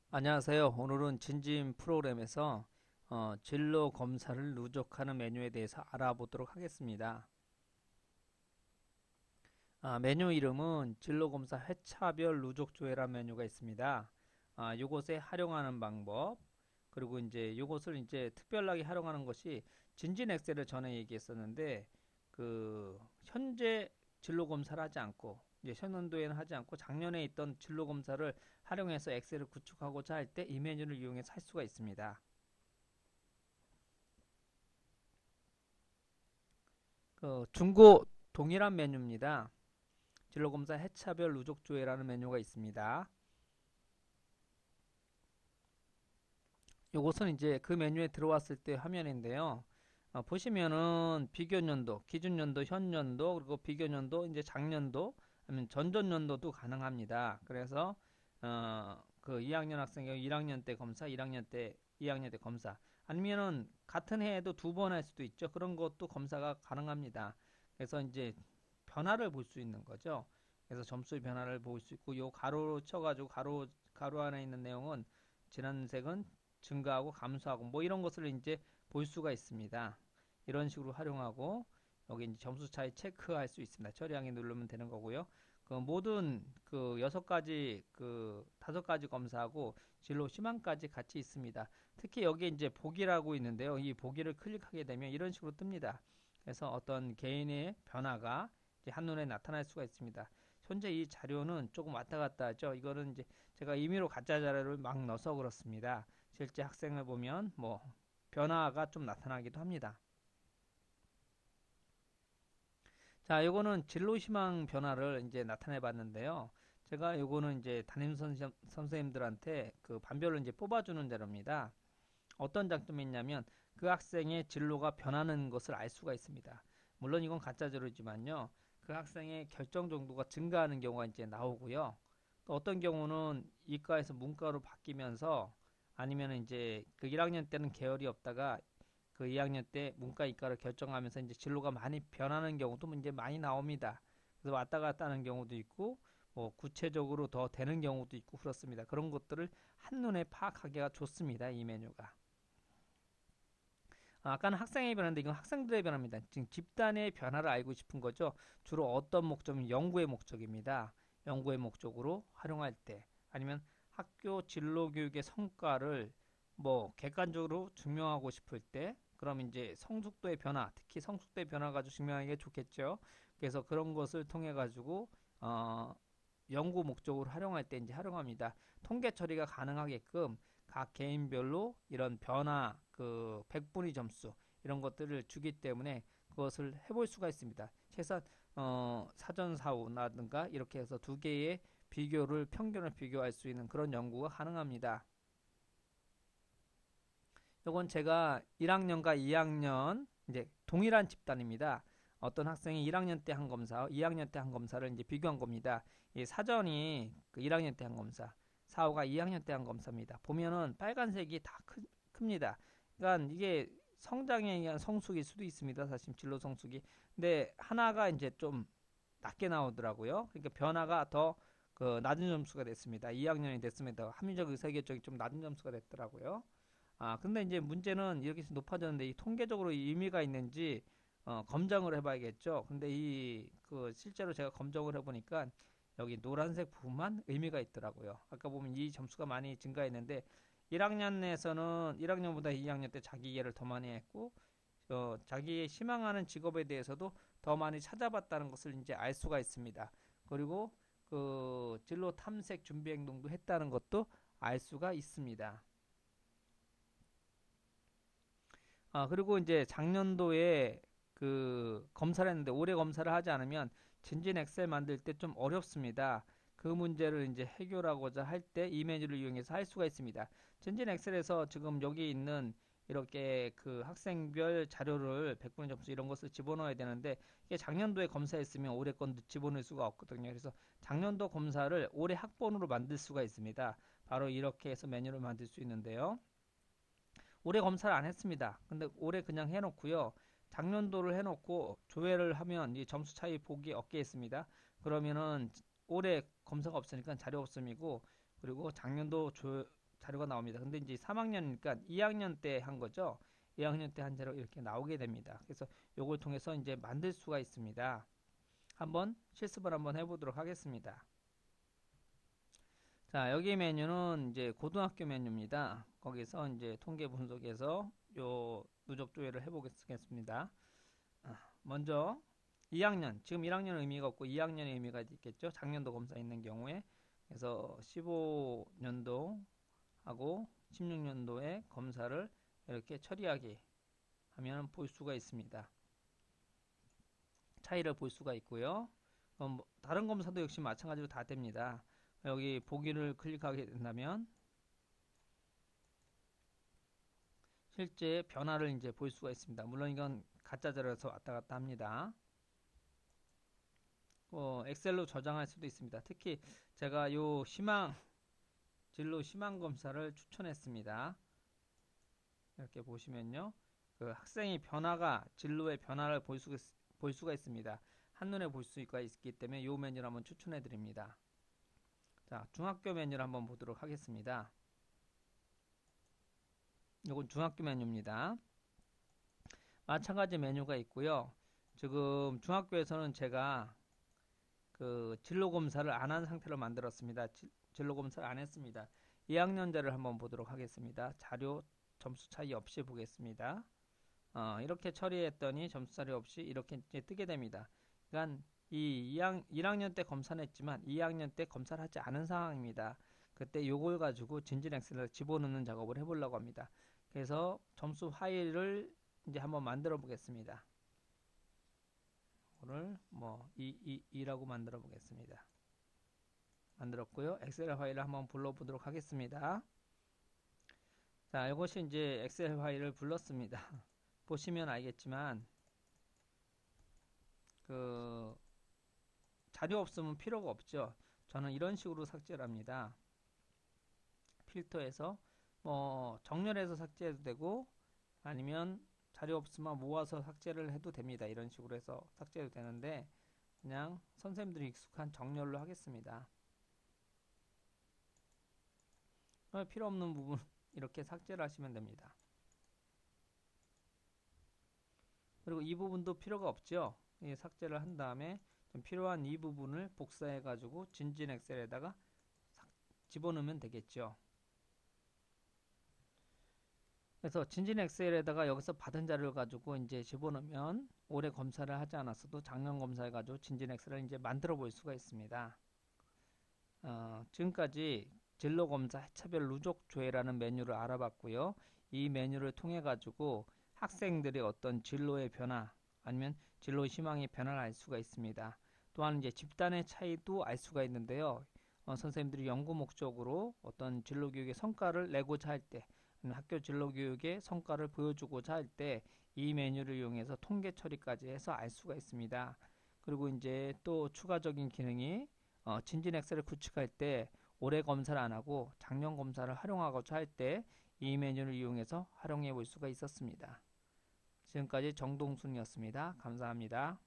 안녕하세요. 오늘은 진진 프로그램에서 진로 검사를 누적하는 메뉴에 대해서 알아보도록 하겠습니다. 메뉴 이름은 진로 검사 회차별 누적 조회란 메뉴가 있습니다. 요것에 활용하는 방법, 그리고 이제 요것을 이제 특별하게 활용하는 것이 진진 엑셀을 전에 얘기했었는데, 그 현재 진로 검사를 하지 않고 이제 현년도에는 하지 않고 작년에 있던 진로 검사를 활용해서 엑셀을 구축하고자 할 때 이 메뉴를 이용해서 할 수가 있습니다. 중고 동일한 메뉴입니다. 진로검사 해차별 누적조회라는 메뉴가 있습니다. 요것은 이제 그 메뉴에 들어왔을 때 화면인데요. 보시면은 비교년도, 기준년도, 현년도, 그리고 비교년도, 이제 작년도, 아니면 전전년도도 가능합니다. 그래서 그 2학년 학생이 1학년 때 검사, 1학년 때 2학년 때 검사, 아니면은 같은 해에도 두 번 할 수도 있죠. 그런 것도 검사가 가능합니다. 그래서 이제 변화를 볼 수 있는 거죠. 그래서 점수의 변화를 볼 수 있고, 요 가로로 쳐가지고 가로 안에 있는 내용은 지난 색은 증가하고 감소하고 뭐 이런 것을 이제 볼 수가 있습니다. 이런 식으로 활용하고 여기 이제 점수 차이 체크할 수 있습니다. 처리하기 누르면 되는 거고요. 그 모든 그 6가지 그 5가지 검사하고 진로 희망까지 같이 있습니다. 특히 여기 이제 보기라고 있는데요. 이 보기를 클릭하게 되면 이런 식으로 뜹니다. 그래서 어떤 개인의 변화가 이제 한눈에 나타날 수가 있습니다. 현재 이 자료는 조금 왔다 갔다 하죠. 이거는 이제 제가 임의로 가짜 자료를 막 넣어서 그렇습니다. 실제 학생을 보면 뭐 변화가 좀 나타나기도 합니다. 자, 요거는 진로 희망 변화를 이제 나타내 봤는데요. 제가 요거는 이제 선생님들한테 그 반별로 이제 뽑아주는 자료입니다. 어떤 장점이 있냐면 그 학생의 진로가 변하는 것을 알 수가 있습니다. 물론 이건 가짜 자료지만요. 그 학생의 결정 정도가 증가하는 경우가 이제 나오고요. 또 어떤 경우는 이과에서 문과로 바뀌면서 아니면 이제 그 1학년 때는 계열이 없다가 그 2학년 때 문과 이과를 결정하면서 이제 진로가 많이 변하는 경우도 이제 많이 나옵니다. 그래서 왔다 갔다 하는 경우도 있고 뭐 구체적으로 더 되는 경우도 있고 그렇습니다. 그런 것들을 한눈에 파악하기가 좋습니다. 이 메뉴가. 아까는 학생의 변화인데 이건 학생들의 변화입니다. 지금 집단의 변화를 알고 싶은 거죠. 주로 어떤 목적이면 연구의 목적입니다. 연구의 목적으로 활용할 때 아니면 학교 진로 교육의 성과를 뭐 객관적으로 증명하고 싶을 때 그럼 이제 성숙도의 변화, 특히 성숙도의 변화 가지고 증명하는 게 좋겠죠. 그래서 그런 것을 통해 가지고 어, 연구 목적으로 활용할 때 이제 활용합니다. 통계 처리가 가능하게끔 각 개인별로 이런 변화, 그 백분위 점수 이런 것들을 주기 때문에 그것을 해볼 수가 있습니다. 최소한 사전사후라든가 이렇게 해서 두 개의 비교를 평균을 비교할 수 있는 그런 연구가 가능합니다. 이건 제가 1학년과 2학년 이제 동일한 집단입니다. 어떤 학생이 1학년 때 한 검사, 2학년 때 한 검사를 이제 비교한 겁니다. 이 사전이 그 1학년 때 한 검사, 사호가 2학년 때 한 검사입니다. 보면은 빨간색이 다 큽니다. 그러니까 이게 성장에 의한 성숙일 수도 있습니다. 사실 진로 성숙이. 근데 하나가 이제 좀 낮게 나오더라고요. 그러니까 변화가 더 그 낮은 점수가 됐습니다. 2학년이 됐음에도 합리적 의사결정이 좀 낮은 점수가 됐더라고요. 근데 이제 문제는 이렇게 높아졌는데 이 통계적으로 의미가 있는지 검정을 해봐야겠죠. 근데 이 그 실제로 제가 검정을 해보니까 여기 노란색 부분만 의미가 있더라고요. 아까 보면 이 점수가 많이 증가했는데 1학년에서는 1학년보다 2학년 때 자기 이해를 더 많이 했고 자기 희망하는 직업에 대해서도 더 많이 찾아봤다는 것을 이제 알 수가 있습니다. 그리고 그 진로 탐색 준비 행동도 했다는 것도 알 수가 있습니다. 그리고 이제 작년도에 그 검사를 했는데 올해 검사를 하지 않으면 진진 엑셀 만들 때 좀 어렵습니다. 그 문제를 이제 해결하고자 할 때 이 메뉴를 이용해서 할 수가 있습니다. 진진 엑셀에서 지금 여기 있는 이렇게 그 학생별 자료를 100분 점수 이런 것을 집어넣어야 되는데 이게 작년도에 검사했으면 올해 건 집어넣을 수가 없거든요. 그래서 작년도 검사를 올해 학번으로 만들 수가 있습니다. 바로 이렇게 해서 메뉴를 만들 수 있는데요. 올해 검사를 안 했습니다. 근데 올해 그냥 해놓고요. 작년도를 해놓고 조회를 하면 이 점수 차이 보기 없겠습니다. 그러면은 올해 검사가 없으니까 자료 없음이고 그리고 자료가 나옵니다. 근데 이제 3학년이니까 2학년 때 한 거죠. 2학년 때 한 자료 이렇게 나오게 됩니다. 그래서 요걸 통해서 이제 만들 수가 있습니다. 한번 실습을 한번 해보도록 하겠습니다. 자, 여기 메뉴는 이제 고등학교 메뉴입니다. 거기서 이제 통계 분석에서 요 누적 조회를 해보겠습니다. 먼저 2학년, 지금 1학년은 의미가 없고 2학년의 의미가 있겠죠. 작년도 검사 있는 경우에. 그래서 15년도 하고 16년도에 검사를 이렇게 처리하기 하면 볼 수가 있습니다. 차이를 볼 수가 있고요. 다른 검사도 역시 마찬가지로 다 됩니다. 여기 보기를 클릭하게 된다면 실제 변화를 이제 볼 수가 있습니다. 물론 이건 가짜 자료에서 왔다 갔다 합니다. 엑셀로 저장할 수도 있습니다. 특히 제가 요 진로 희망 검사를 추천했습니다. 이렇게 보시면요. 그 학생의 진로의 변화를 볼 수가 있습니다. 한눈에 볼 수가 있기 때문에 이 메뉴를 한번 추천해 드립니다. 자, 중학교 메뉴를 한번 보도록 하겠습니다. 이건 중학교 메뉴입니다. 마찬가지 메뉴가 있고요. 지금 중학교에서는 제가 그 진로 검사를 안 한 상태로 만들었습니다. 진로 검사를 안 했습니다. 2학년자를 한번 보도록 하겠습니다. 자료 점수 차이 없이 보겠습니다. 이렇게 처리했더니 점수 차이 없이 이렇게 이제 뜨게 됩니다. 그러니까 1학년 때 검사는 했지만 2학년 때 검사를 하지 않은 상황입니다. 그때 요걸 가지고 진진 엑셀에 집어넣는 작업을 해보려고 합니다. 그래서 점수 파일을 이제 한번 만들어 보겠습니다. 이거를 뭐 2라고 만들어 보겠습니다. 만들었고요. 엑셀 파일을 한번 불러보도록 하겠습니다. 자, 이것이 이제 엑셀 파일을 불렀습니다. 보시면 알겠지만 그 자료 없으면 필요가 없죠. 저는 이런 식으로 삭제를 합니다. 필터에서 뭐 정렬해서 삭제해도 되고 아니면 자료 없으면 모아서 삭제를 해도 됩니다. 이런 식으로 해서 삭제해도 되는데 그냥 선생님들이 익숙한 정렬로 하겠습니다. 필요 없는 부분 이렇게 삭제를 하시면 됩니다. 그리고 이 부분도 필요가 없죠. 삭제를 한 다음에 좀 필요한 이 부분을 복사해 가지고 진진 엑셀에다가 집어넣으면 되겠죠. 그래서 진진 엑셀에다가 여기서 받은 자료를 가지고 이제 집어넣으면 올해 검사를 하지 않았어도 작년 검사해 가지고 진진 엑셀을 이제 만들어 볼 수가 있습니다. 지금까지 진로 검사 해차별 누적 조회라는 메뉴를 알아봤고요. 이 메뉴를 통해 가지고 학생들의 어떤 진로의 변화 아니면 진로 희망의 변화를 알 수가 있습니다. 또한 이제 집단의 차이도 알 수가 있는데요. 선생님들이 연구 목적으로 어떤 진로 교육의 성과를 내고자 할 때, 학교 진로 교육의 성과를 보여주고자 할 때 이 메뉴를 이용해서 통계 처리까지 해서 알 수가 있습니다. 그리고 이제 또 추가적인 기능이 진진 엑셀을 구축할 때 올해 검사를 안 하고 작년 검사를 활용하고자 할 때 이 메뉴를 이용해서 활용해 볼 수가 있었습니다. 지금까지 정동순이었습니다. 감사합니다.